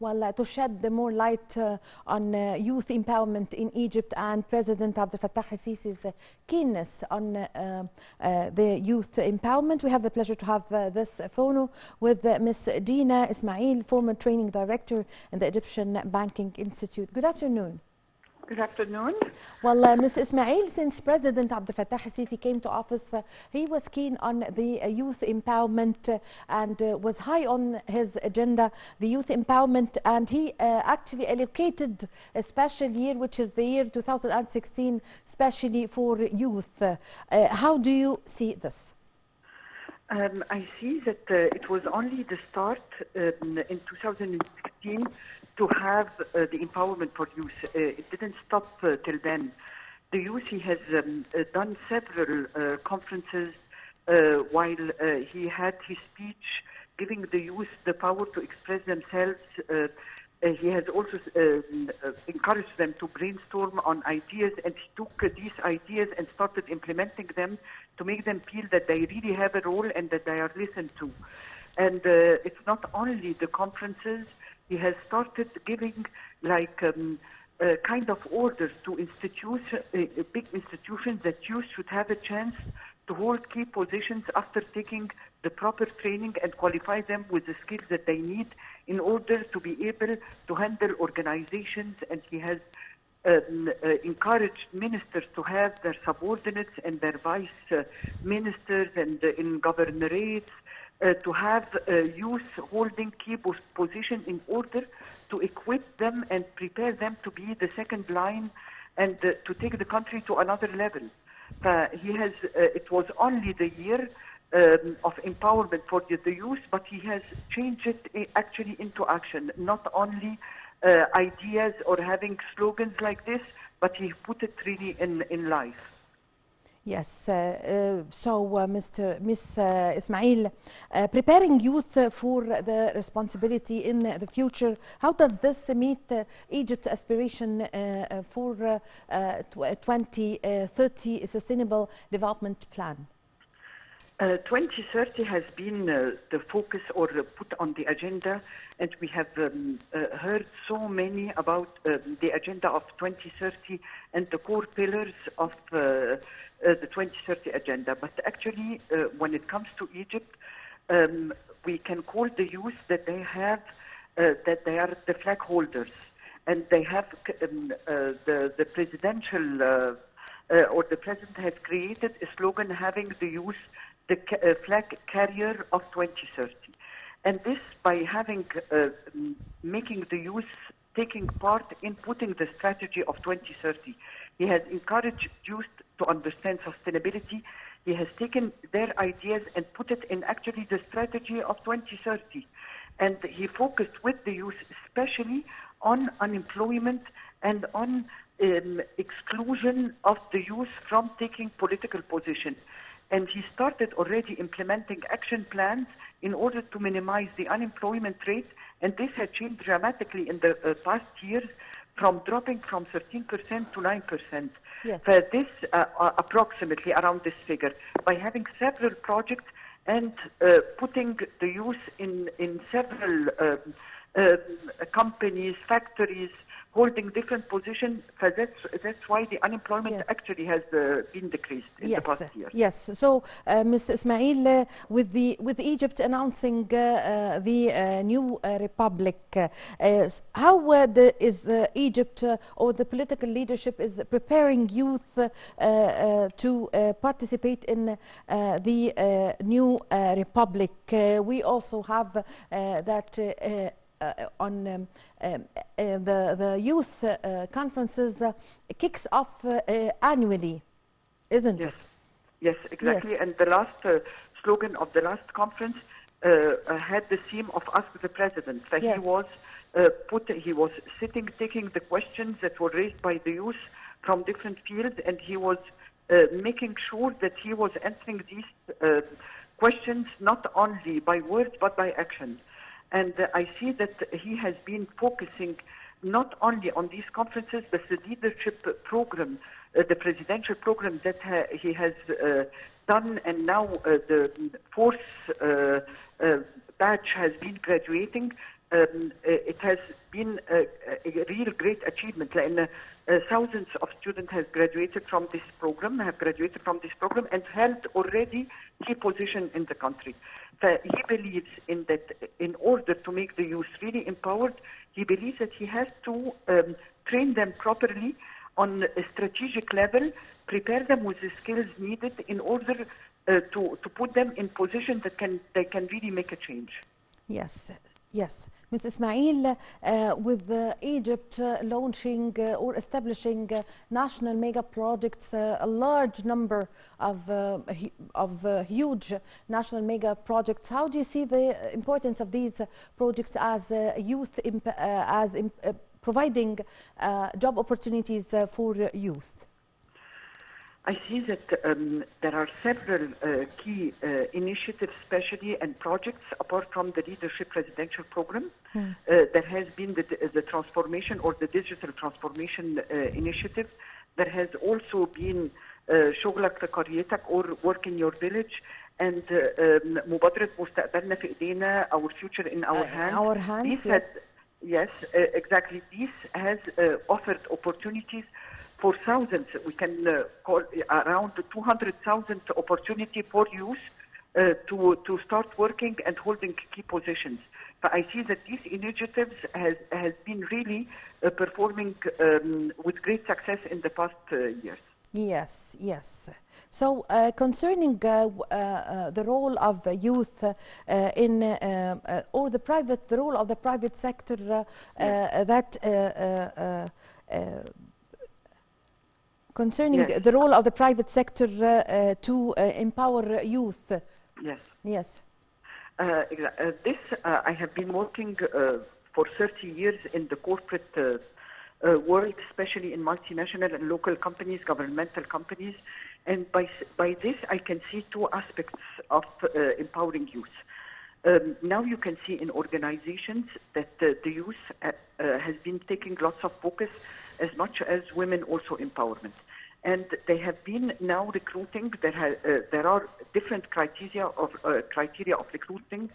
Well, to shed more light on youth empowerment in Egypt and President Abdel Fattah al-Sisi's keenness on the youth empowerment, we have the pleasure to have this phono with Ms. Dina Ismail, former training director in the Egyptian Banking Institute. Good afternoon. Good afternoon. Well, Ms. Ismail, since President Abdel Fattah al-Sisi came to office, he was keen on the youth empowerment and was high on his agenda, the youth empowerment, and he actually allocated a special year, which is the year 2016, especially for youth. How do you see this? I see that it was only the start in 2016 to have the empowerment for youth. It didn't stop till then. The youth, he has done several conferences while he had his speech giving the youth the power to express themselves. He has also encouraged them to brainstorm on ideas, and he took these ideas and started implementing them to make them feel that they really have a role and that they are listened to. And it's not only the conferences. He has started giving kind of orders to big institutions that youth should have a chance to hold key positions after taking the proper training and qualify them with the skills that they need in order to be able to handle organizations. And he has encouraged ministers to have their subordinates and their vice ministers and in governorates to have youth holding key position in order to equip them and prepare them to be the second line and to take the country to another level. He has. It was only the year of empowerment for the youth, but he has changed it actually into action. Not only ideas or having slogans like this, but he put it really in life. Yes, so Ms. Ismail, preparing youth for the responsibility in the future, how does this meet Egypt's aspiration for 2030 Sustainable Development Plan? 2030 has been the focus or put on the agenda, and we have heard so many about the agenda of 2030 and the core pillars of the 2030 agenda. But actually, when it comes to Egypt, we can call the youth that they have, that they are the flag holders, and they have the presidential or the president has created a slogan having the youth the flag carrier of 2030. And this by having, making the youth taking part in putting the strategy of 2030. He has encouraged youth to understand sustainability. He has taken their ideas and put it in actually the strategy of 2030. And he focused with the youth, especially on unemployment and on exclusion of the youth from taking political position. And he started already implementing action plans in order to minimize the unemployment rate. And this had changed dramatically in the past years, from dropping from 13% to 9%. Yes. This approximately around this figure, by having several projects and putting the youth in several companies, factories, holding different positions. That's why the unemployment actually has been decreased in the past year. Yes. So, Ms. Ismail, with Egypt announcing the new republic, how is Egypt or the political leadership is preparing youth to participate in the new republic? We also have that. On the youth conferences kicks off annually, isn't it? Yes, exactly. Yes. And the last slogan of the last conference had the theme of Ask the President. So yes. He was sitting, taking the questions that were raised by the youth from different fields, and he was making sure that he was answering these questions not only by words but by action. And I see that he has been focusing not only on these conferences, but the leadership program, the presidential program that he has done, and now the fourth batch has been graduating. It has a real great achievement. لأن thousands of students have graduated from this program, and held already key position in the country. He believes in that in order to make the youth really empowered, he believes that he has to train them properly on a strategic level, prepare them with the skills needed in order to put them in position that they can really make a change. Yes, yes. Ms. Ismail, with Egypt launching or establishing national mega projects, a large number of huge national mega projects, how do you see the importance of these projects as youth, providing job opportunities for youth? I see that there are several key initiatives, especially and projects, apart from the Leadership Residential Program. There has been the transformation or the digital transformation initiative. There has also been شغلك في قريتك or work in your village, and مبادرة مستقبلنا في إيدينا, our future in our hands. Our hands, yes, exactly. This has offered opportunities for thousands. We can call around 200,000 opportunity for youth to start working and holding key positions. But I see that these initiatives has been really performing with great success in the past years. Yes, yes. So concerning the role of youth in or the role of the private sector concerning the role of the private sector to empower youth. Yes. Yes. This I have been working for 30 years in the corporate world, especially in multinational and local companies, governmental companies, and by this I can see two aspects of empowering youth. Now you can see in organizations that the youth has been taking lots of focus, as much as women also empowerment. And they have been now recruiting. There are different criteria of recruiting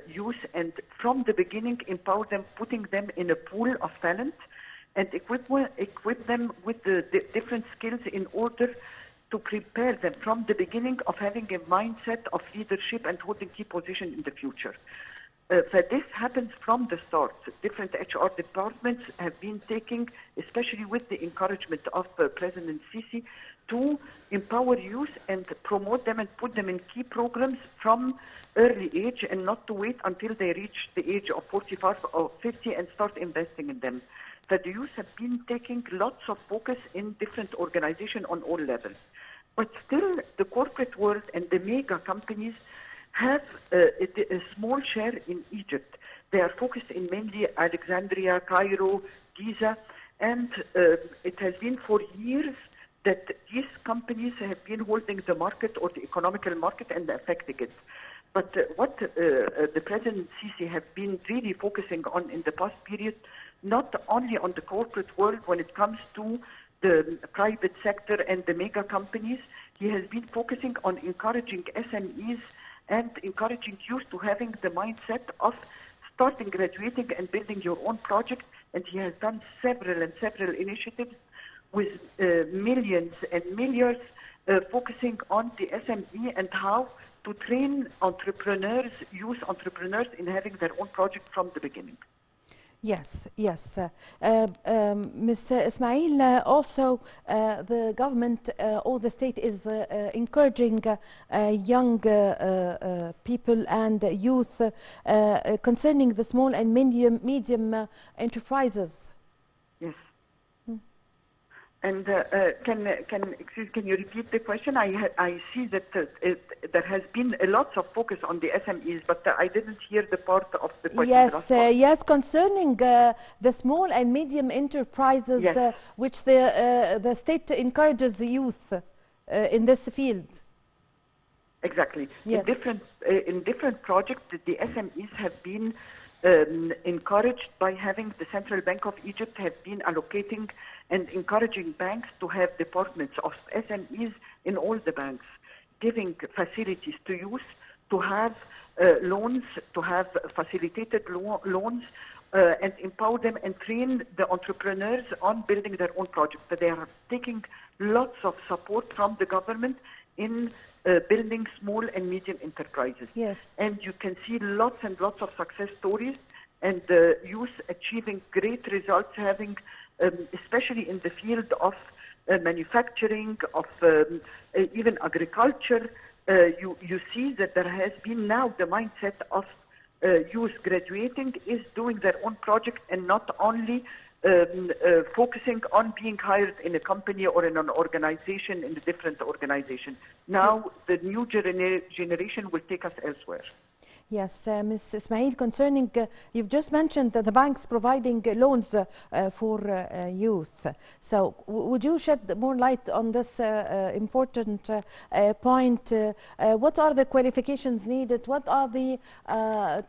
youth, and from the beginning empower them, putting them in a pool of talent, and equip them with the different skills in order to prepare them from the beginning of having a mindset of leadership and holding key position in the future. So this happens from the start. Different HR departments have been taking, especially with the encouragement of President Sisi, to empower youth and promote them and put them in key programs from early age, and not to wait until they reach the age of 45 or 50 and start investing in them. So the youth have been taking lots of focus in different organizations on all levels. But still, the corporate world and the mega companies have a small share in Egypt. They are focused in mainly Alexandria, Cairo, Giza, and it has been for years that these companies have been holding the market or the economical market and affecting it. But what the President Sisi have been really focusing on in the past period, not only on the corporate world when it comes to the private sector and the mega companies, he has been focusing on encouraging SMEs and encouraging youth to having the mindset of starting, graduating, and building your own project. And he has done several initiatives with millions and millions focusing on the SME and how to train entrepreneurs, youth entrepreneurs, in having their own project from the beginning. Yes, yes. Mr. Ismail, also the government or the state is encouraging young people and youth concerning the small and medium enterprises. Yes. And can you repeat the question? I see that there has been a lot of focus on the SMEs, but I didn't hear the part of the question. Yes, yes, concerning the small and medium enterprises, yes, which the state encourages the youth in this field. Exactly. Yes. In different projects, the SMEs have been encouraged by having the Central Bank of Egypt have been allocating and encouraging banks to have departments of SMEs in all the banks, giving facilities to youth to have loans, to have facilitated loans and empower them and train the entrepreneurs on building their own projects. But they are taking lots of support from the government in building small and medium enterprises. Yes. And you can see lots and lots of success stories and youth achieving great results, having, especially in the field of manufacturing, of even agriculture. You see that there has been now the mindset of youth graduating is doing their own project and not only focusing on being hired in a company or in an organization, in a different organization. Now the new generation will take us elsewhere. Yes, Ms. Ismail, concerning, you've just mentioned that the banks providing loans for youth. So would you shed more light on this important point? What are the qualifications needed? What are the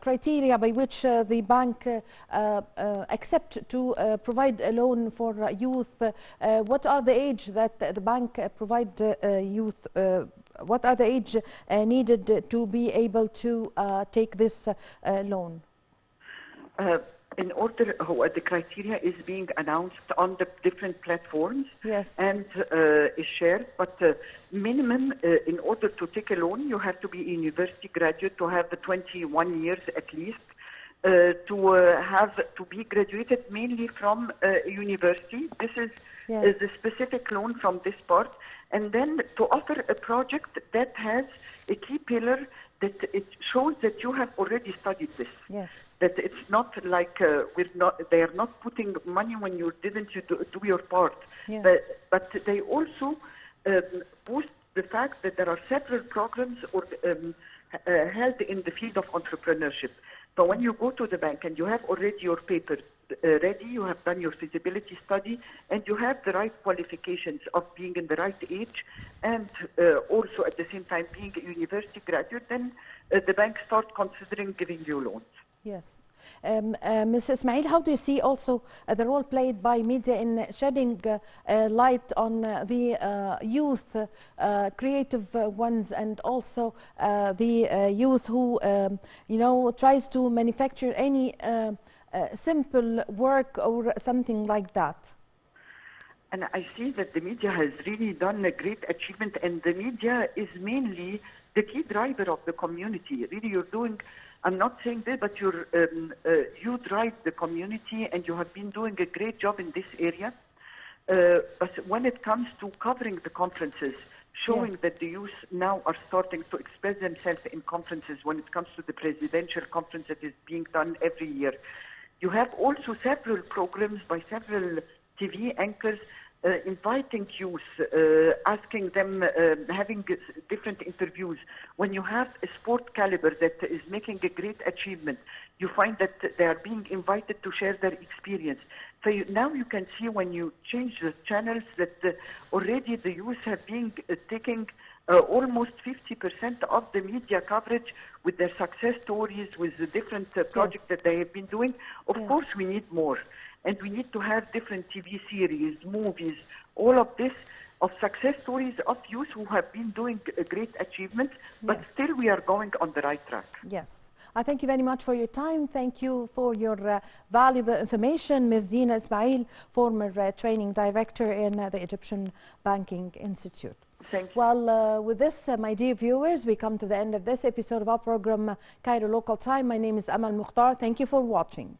criteria by which the bank accept to provide a loan for youth? What are the age that the bank provide youth? What are the age needed to be able to take this loan? In order, the criteria is being announced on the different platforms. Yes. And is shared, but minimum, in order to take a loan, you have to be a university graduate, to have 21 years at least, to be graduated mainly from a university. This is Yes. the specific loan from this part. And then to offer a project that has a key pillar that it shows that you have already studied this. Yes. That it's not like they are not putting money when you didn't do your part. Yeah. But they also boost the fact that there are several programs held in the field of entrepreneurship. So when you go to the bank and you have already your paper ready, you have done your feasibility study, and you have the right qualifications of being in the right age, and also at the same time being a university graduate, then the bank start considering giving you loans. Yes. Ms. Ismail, how do you see also the role played by media in shedding light on the youth, creative ones, and also the youth who, tries to manufacture any simple work or something like that? And I see that the media has really done a great achievement, and the media is mainly the key driver of the community. Really, you're doing, I'm not saying this, but you drive the community, and you have been doing a great job in this area. But when it comes to covering the conferences, showing Yes. that the youth now are starting to express themselves in conferences, when it comes to the presidential conference that is being done every year. You have also several programs by several TV anchors inviting youth, asking them, having different interviews. When you have a sport caliber that is making a great achievement, you find that they are being invited to share their experience. So now you can see when you change the channels that already the youth have been taking almost 50% of the media coverage with their success stories, with the different projects that they have been doing. Of Yes. course, we need more. And we need to have different TV series, movies, all of this of success stories of youth who have been doing a great achievement, but Yes. still we are going on the right track. Yes. I thank you very much for your time. Thank you for your valuable information. Ms. Dina Ismail, former training director in the Egyptian Banking Institute. Thank you. Well, with this, my dear viewers, we come to the end of this episode of our program, Cairo Local Time. My name is Amal Mukhtar. Thank you for watching.